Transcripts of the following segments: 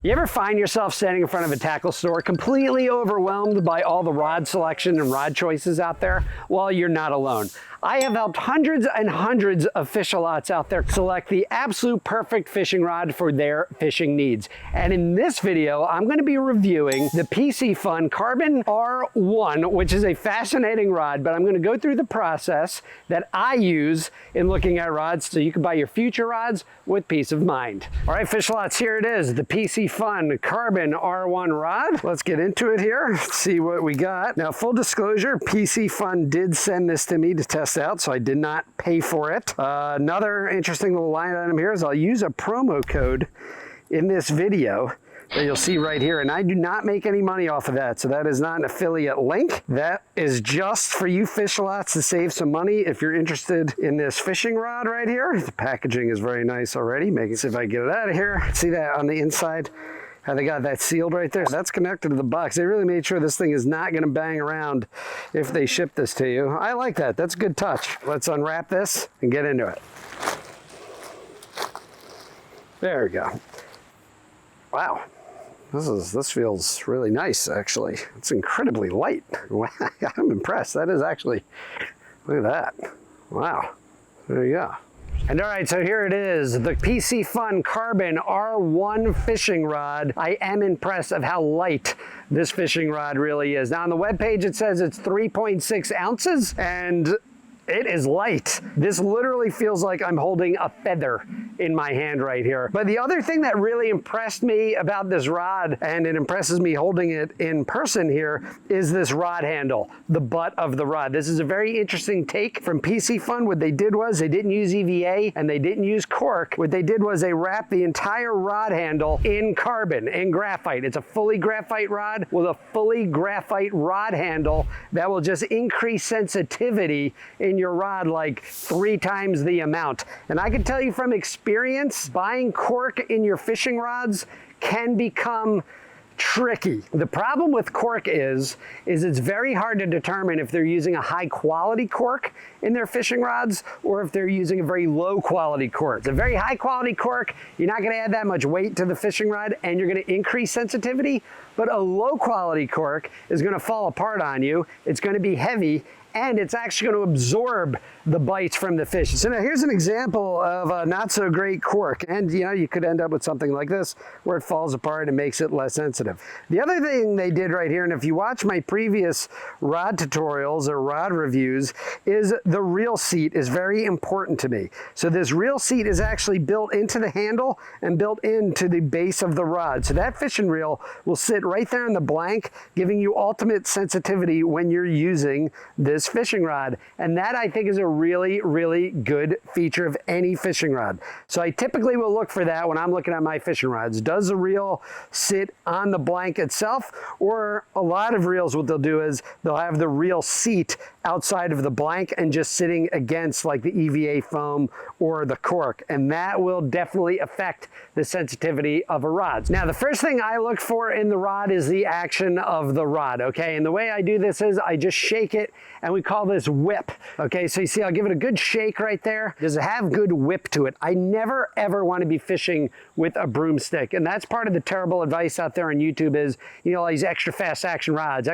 You ever find yourself standing in front of a tackle store completely overwhelmed by all the rod selection and rod choices out there? Well, you're not alone. I have helped hundreds and hundreds of fish-a-lots out there select the absolute perfect fishing rod for their fishing needs. And in this video, I'm going to be reviewing the Piscifun Carbon R1, which is a fascinating rod, but I'm going to go through the process that I use in looking at rods so you can buy your future rods with peace of mind. All right, fish-a-lots, here it is, the Piscifun Carbon R1 rod. Let's get into it here, see what we got. Now, full disclosure, Piscifun did send this to me to test out, so I did not pay for it. Another interesting little line item here is I'll use a promo code in this video that you'll see right here, and I do not make any money off of that, so that is not an affiliate link. That is just for you fish-a-lots to save some money if you're interested in this fishing rod right here. The packaging is very nice already. Maybe see if I get it out of here. See that on the inside? How they got that sealed right there? That's connected to the box. They really made sure this thing is not going to bang around if they ship this to you. I like that. That's a good touch. Let's unwrap this and get into it. There we go. Wow. This feels really nice, actually. It's incredibly light. Wow, I'm impressed. That is actually, look at that. Wow. There you go. And all right, so here it is, the Piscifun Carbon R1 fishing rod. I am impressed of how light this fishing rod really is. Now on the webpage it says it's 3.6 ounces, and it is light. This literally feels like I'm holding a feather in my hand right here. But the other thing that really impressed me about this rod, and it impresses me holding it in person here, is this rod handle, the butt of the rod. This is a very interesting take from Piscifun. What they did was they didn't use EVA and they didn't use cork. What they did was they wrapped the entire rod handle in carbon, in graphite. It's a fully graphite rod with a fully graphite rod handle that will just increase sensitivity in your rod like 3 times the amount. And I can tell you from experience, buying cork in your fishing rods can become tricky. The problem with cork is it's very hard to determine if they're using a high quality cork in their fishing rods or if they're using a very low quality cork. It's a very high quality cork, you're not going to add that much weight to the fishing rod and you're going to increase sensitivity, but a low quality cork is going to fall apart on you. It's going to be heavy and it's actually going to absorb the bites from the fish. So now here's an example of a not so great cork. And you know, you could end up with something like this where it falls apart and makes it less sensitive. The other thing they did right here, and if you watch my previous rod tutorials or rod reviews, is the reel seat is very important to me. So this reel seat is actually built into the handle and built into the base of the rod. So that fishing reel will sit right there in the blank, giving you ultimate sensitivity when you're using this fishing rod. And that I think is a really, really good feature of any fishing rod. So I typically will look for that when I'm looking at my fishing rods. Does the reel sit on the blank itself? Or a lot of reels, what they'll do is they'll have the reel seat outside of the blank and just sitting against like the EVA foam or the cork. And that will definitely affect the sensitivity of a rod. Now, the first thing I look for in the rod is the action of the rod, okay? And the way I do this is I just shake it, and we call this whip, okay? So you see, I'll give it a good shake right there. Does it have good whip to it? I never, ever want to be fishing with a broomstick. And that's part of the terrible advice out there on YouTube is, you know, all these extra fast action rods,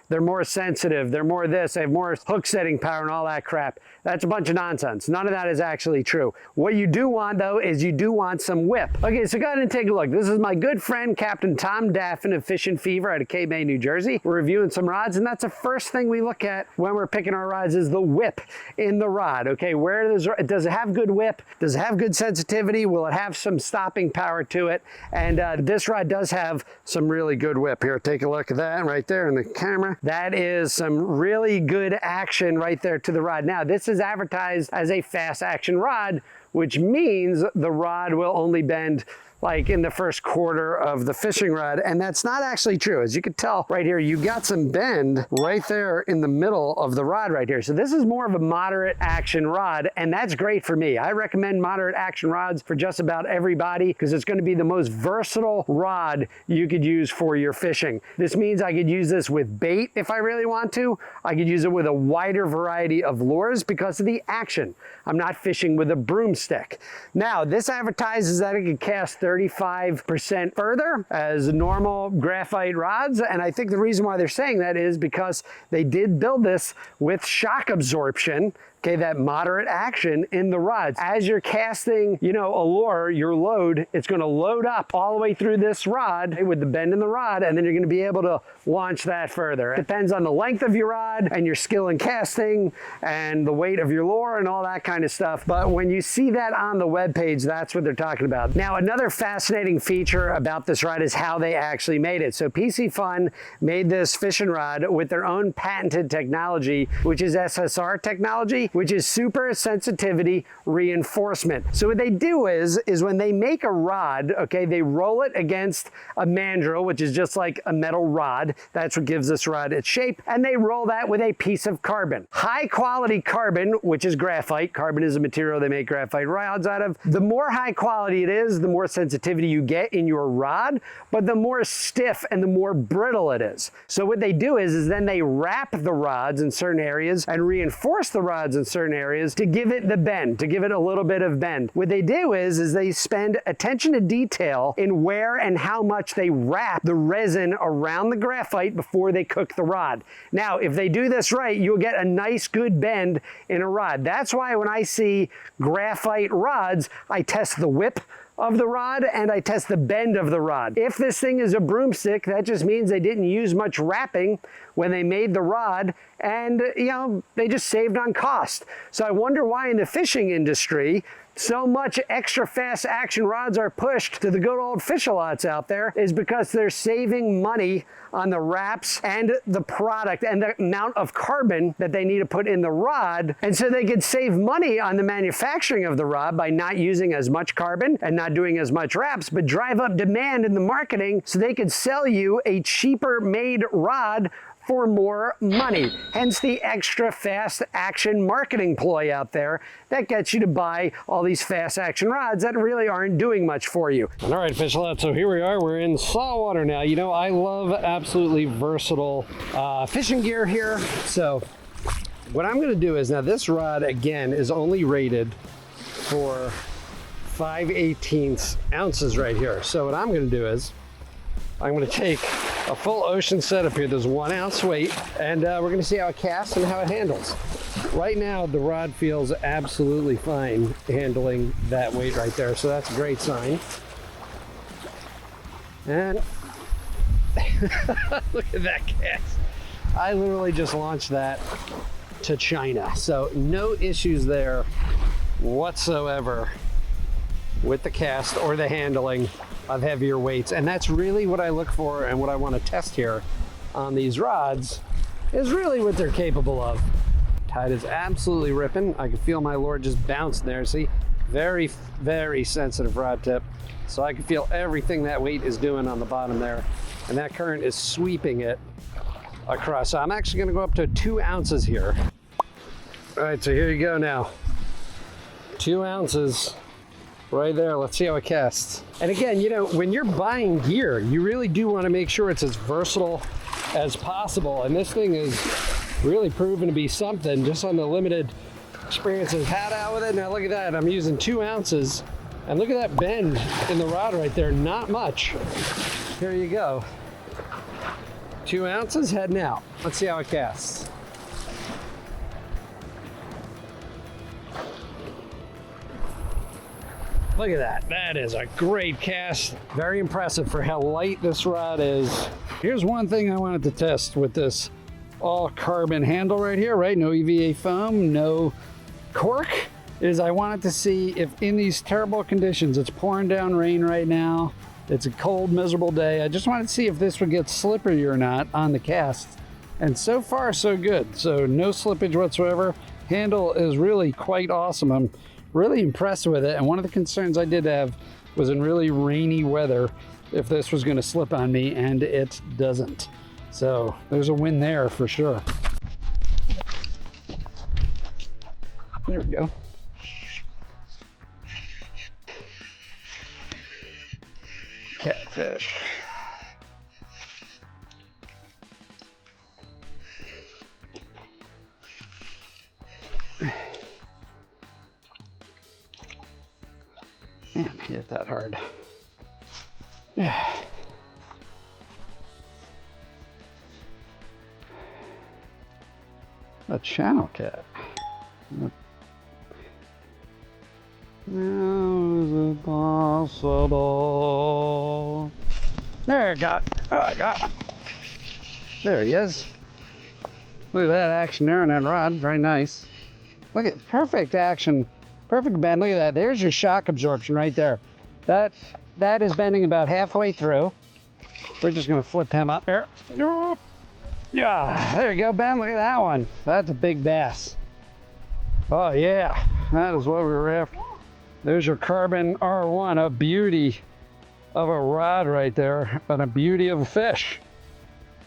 they're more sensitive, they're more this, they have more hook setting power and all that crap. That's a bunch of nonsense. None of that is actually true. What you do want though is you do want some whip. Okay, so go ahead and take a look. This is my good friend, Captain Tom Daffin of Fishin' Fever out of Cape May, New Jersey. We're reviewing some rods, and that's the first thing we look at when we're picking our rods is the whip in the rod. Okay, where does it have good whip? Does it have good sensitivity? Will it have some stopping power to it? And this rod does have some really good whip. Here, take a look at that right there in the camera. That is some really good action right there to the rod. Now, this is advertised as a fast action rod, which means the rod will only bend like in the first quarter of the fishing rod, and that's not actually true. As you can tell right here, you got some bend right there in the middle of the rod right here. So this is more of a moderate action rod, and that's great for me. I recommend moderate action rods for just about everybody because it's going to be the most versatile rod you could use for your fishing. This means I could use this with bait if I really want to. I could use it with a wider variety of lures because of the action. I'm not fishing with a broomstick. Now, this advertises that it can cast 35% further as normal graphite rods. And I think the reason why they're saying that is because they did build this with shock absorption, okay, that moderate action in the rods. As you're casting, you know, a lure, your load, it's going to load up all the way through this rod with the bend in the rod, and then you're going to be able to launch that further. It depends on the length of your rod and your skill in casting and the weight of your lure and all that kind of stuff. But when you see that on the webpage, that's what they're talking about. Now, another fascinating feature about this rod is how they actually made it. So Piscifun made this fishing rod with their own patented technology, which is SSR technology, which is super sensitivity reinforcement. So what they do is when they make a rod, okay, they roll it against a mandrel, which is just like a metal rod. That's what gives this rod its shape. And they roll that with a piece of carbon. High quality carbon, which is graphite. Carbon is a material they make graphite rods out of. The more high quality it is, the more sensitivity you get in your rod, but the more stiff and the more brittle it is. So what they do is then they wrap the rods in certain areas and reinforce the rods in certain areas to give it the bend, to give it a little bit of bend. What they do is they spend attention to detail in where and how much they wrap the resin around the graphite before they cook the rod. Now, if they do this right, you'll get a nice good bend in a rod. That's why when I see graphite rods, I test the whip of the rod and I test the bend of the rod. If this thing is a broomstick, that just means they didn't use much wrapping when they made the rod, and you know, they just saved on cost. So I wonder why in the fishing industry so much extra fast action rods are pushed to the good old fish-a-lots out there, is because they're saving money on the wraps and the product and the amount of carbon that they need to put in the rod. And so they could save money on the manufacturing of the rod by not using as much carbon and not doing as much wraps, but drive up demand in the marketing so they could sell you a cheaper made rod for more money. Hence the extra fast action marketing ploy out there that gets you to buy all these fast action rods that really aren't doing much for you. All right, fish-a-lot, so here we are, we're in saltwater now. You know, I love absolutely versatile fishing gear here. So what I'm gonna do is, now this rod again is only rated for 5/18 ounces right here. So what I'm gonna do is, I'm going to take a full ocean setup here. There's 1 ounce weight, and we're going to see how it casts and how it handles. Right now, the rod feels absolutely fine handling that weight right there, so that's a great sign. And look at that cast. I literally just launched that to China, so no issues there whatsoever with the cast or the handling of heavier weights. And that's really what I look for, and what I want to test here on these rods is really what they're capable of. Tide is absolutely ripping. I can feel my lure just bounce there. See, very, very sensitive rod tip. So I can feel everything that weight is doing on the bottom there. And that current is sweeping it across. So I'm actually gonna go up to 2 ounces here. All right, so here you go now. 2 ounces. Right there, let's see how it casts. And again, you know, when you're buying gear, you really do want to make sure it's as versatile as possible. And this thing is really proven to be something just on the limited experience I've had out with it. Now look at that, I'm using 2 ounces. And look at that bend in the rod right there, not much. Here you go. 2 ounces heading out. Let's see how it casts. Look at that, that is a great cast. Very impressive for how light this rod is. Here's one thing I wanted to test with this all carbon handle right here, right? No EVA foam, no cork, is I wanted to see if in these terrible conditions, it's pouring down rain right now, it's a cold, miserable day, I just wanted to see if this would get slippery or not on the cast. And so far, so good. So no slippage whatsoever. Handle is really quite awesome. I'm really impressed with it, and one of the concerns I did have was in really rainy weather if this was going to slip on me, and it doesn't. So there's a win there for sure. There we go. Catfish. Man, hit that hard. A channel cat. How is it possible? There you go. Oh, I got him. There he is. Look at that action there on that rod. Very nice. Look at perfect action. Perfect bend. Look at that. There's your shock absorption right there. That is bending about halfway through. We're just going to flip him up there. Yeah, there you go, Ben. Look at that one. That's a big bass. Oh, yeah. That is what we were after. There's your carbon R1, a beauty of a rod right there, and a beauty of a fish.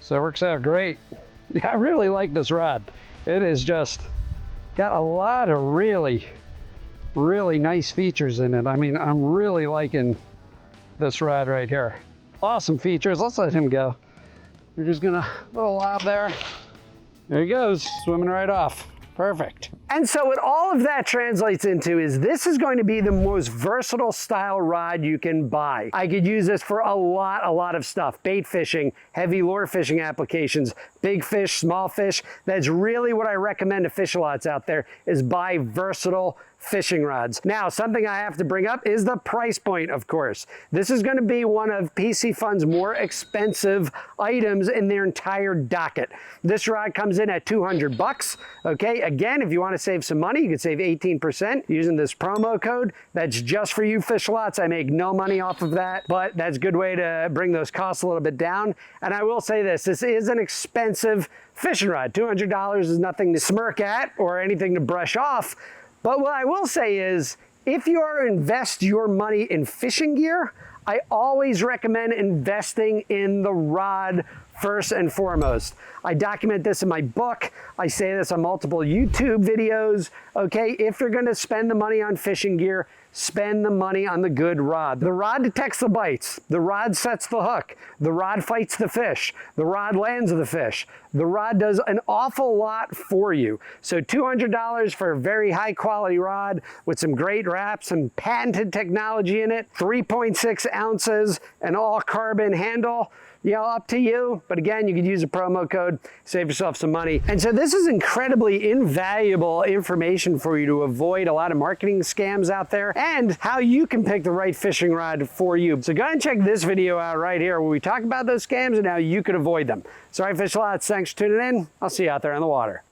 So it works out great. Yeah, I really like this rod. It is just got a lot of really nice features in it. I mean, I'm really liking this rod right here. Awesome features. Let's let him go. We're just gonna little lob there. There he goes, swimming right off. Perfect. And so what all of that translates into is this is going to be the most versatile style rod you can buy. I could use this for a lot of stuff. Bait fishing, heavy lure fishing applications, big fish, small fish. That's really what I recommend to fish lots out there, is buy versatile fishing rods. Now, something I have to bring up is the price point, of course. This is going to be one of Piscifun's more expensive items in their entire docket. This rod comes in at 200 bucks. Okay, again, if you want to save some money, you can save 18% using this promo code. That's just for you fish lots. I make no money off of that, but that's a good way to bring those costs a little bit down. And I will say this is an expensive fishing rod. $200 is nothing to smirk at or anything to brush off. But what I will say is, if you are to invest your money in fishing gear, I always recommend investing in the rod first and foremost. I document this in my book. I say this on multiple YouTube videos. Okay, if you're gonna spend the money on fishing gear, spend the money on the good rod. The rod detects the bites. The rod sets the hook. The rod fights the fish. The rod lands the fish. The rod does an awful lot for you. So $200 for a very high quality rod with some great wraps and patented technology in it, 3.6 ounces, an all carbon handle. You know, up to you. But again, you could use a promo code, save yourself some money. And so this is incredibly invaluable information for you to avoid a lot of marketing scams out there and how you can pick the right fishing rod for you. So go ahead and check this video out right here where we talk about those scams and how you could avoid them. Sorry, fish lots. Thanks for tuning in. I'll see you out there on the water.